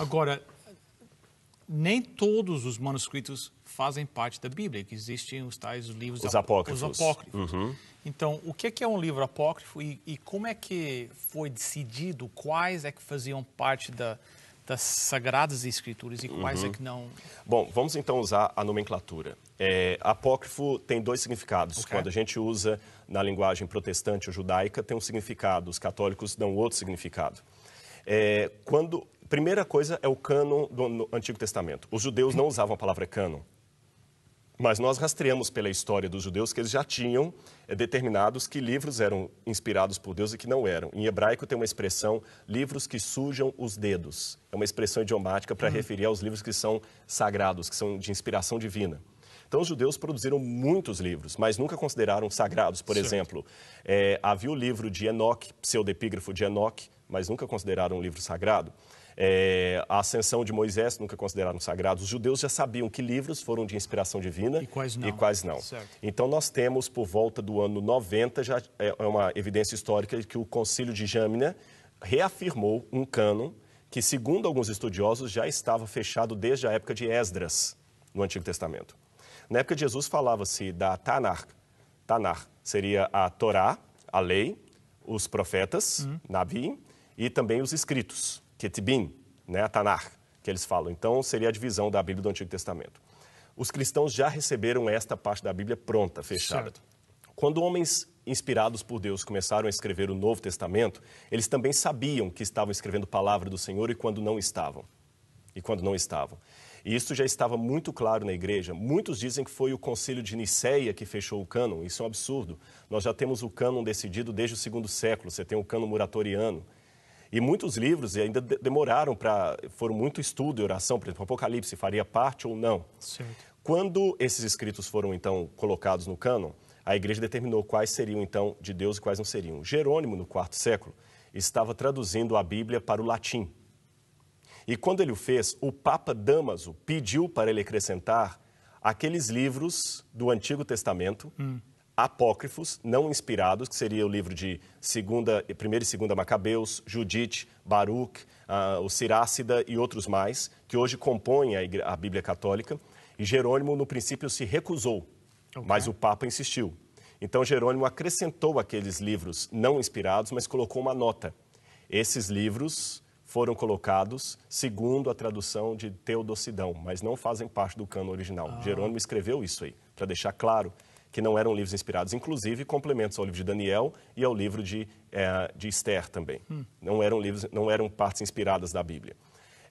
Agora, nem todos os manuscritos fazem parte da Bíblia, que existem os tais livros... Os apócrifos. Os apócrifos. Então, o que é um livro apócrifo e como é que foi decidido quais é que faziam parte das Sagradas Escrituras e quais é que não? Bom, vamos então usar a nomenclatura. Apócrifo tem dois significados. Quando a gente usa na linguagem protestante ou judaica, tem um significado. Os católicos dão outro significado. Primeira coisa é o cânon do Antigo Testamento. Os judeus não usavam a palavra cânon, mas nós rastreamos pela história dos judeus que eles já tinham determinados que livros eram inspirados por Deus e que não eram. Em hebraico tem uma expressão, livros que sujam os dedos. É uma expressão idiomática para referir aos livros que são sagrados, que são de inspiração divina. Então, os judeus produziram muitos livros, mas nunca consideraram sagrados. Por exemplo, havia o livro de Enoque, pseudepígrafo de Enoque, mas nunca consideraram um livro sagrado. A ascensão de Moisés nunca consideraram sagrados. Os judeus já sabiam que livros foram de inspiração divina e quais não. Então, nós temos, por volta do ano 90, já é uma evidência histórica de que o Concílio de Jâmina reafirmou um cânon que, segundo alguns estudiosos, já estava fechado desde a época de Esdras, no Antigo Testamento. Na época de Jesus, falava-se da Tanar. Tanar seria a Torá, a lei, os profetas, Nabi, e também os escritos, Ketibim, né, a Tanar, que eles falam. Então, seria a divisão da Bíblia do Antigo Testamento. Os cristãos já receberam esta parte da Bíblia pronta, fechada. Certo. Quando homens inspirados por Deus começaram a escrever o Novo Testamento, eles também sabiam que estavam escrevendo a palavra do Senhor e quando não estavam. E isso já estava muito claro na igreja. Muitos dizem que foi o Concílio de Nicéia que fechou o cânon. Isso é um absurdo. Nós já temos o cânon decidido desde o segundo século. Você tem o cânon muratoriano. E muitos livros ainda demoraram foram muito estudo e oração. Por exemplo, o Apocalipse faria parte ou não. Certo. Quando esses escritos foram, então, colocados no cânon, a igreja determinou quais seriam, então, de Deus e quais não seriam. Jerônimo, no quarto século, estava traduzindo a Bíblia para o latim. E quando ele o fez, o Papa Dámaso pediu para ele acrescentar aqueles livros do Antigo Testamento, apócrifos, não inspirados, que seria o livro de 1ª e 2ª Macabeus, Judite, Baruch, o Sirácida e outros mais, que hoje compõem a Bíblia Católica. E Jerônimo, no princípio, se recusou, mas o Papa insistiu. Então, Jerônimo acrescentou aqueles livros não inspirados, mas colocou uma nota. Esses livros foram colocados segundo a tradução de Teodocidão, mas não fazem parte do cânon original. Jerônimo escreveu isso aí, para deixar claro que não eram livros inspirados, inclusive complementos ao livro de Daniel e ao livro de Esther também. Não eram partes inspiradas da Bíblia.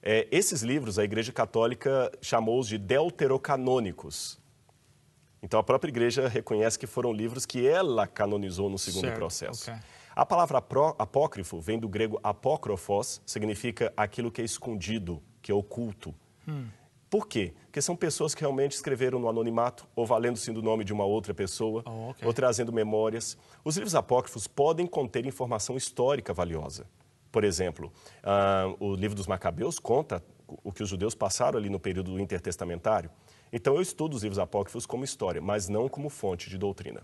Esses livros, a Igreja Católica chamou-os de deuterocanônicos. Então, a própria Igreja reconhece que foram livros que ela canonizou no segundo processo. A palavra apócrifo vem do grego apócrifos, significa aquilo que é escondido, que é oculto. Por quê? Porque são pessoas que realmente escreveram no anonimato, ou valendo-se do nome de uma outra pessoa, ou trazendo memórias. Os livros apócrifos podem conter informação histórica valiosa. Por exemplo, o livro dos Macabeus conta o que os judeus passaram ali no período intertestamentário. Então, eu estudo os livros apócrifos como história, mas não como fonte de doutrina.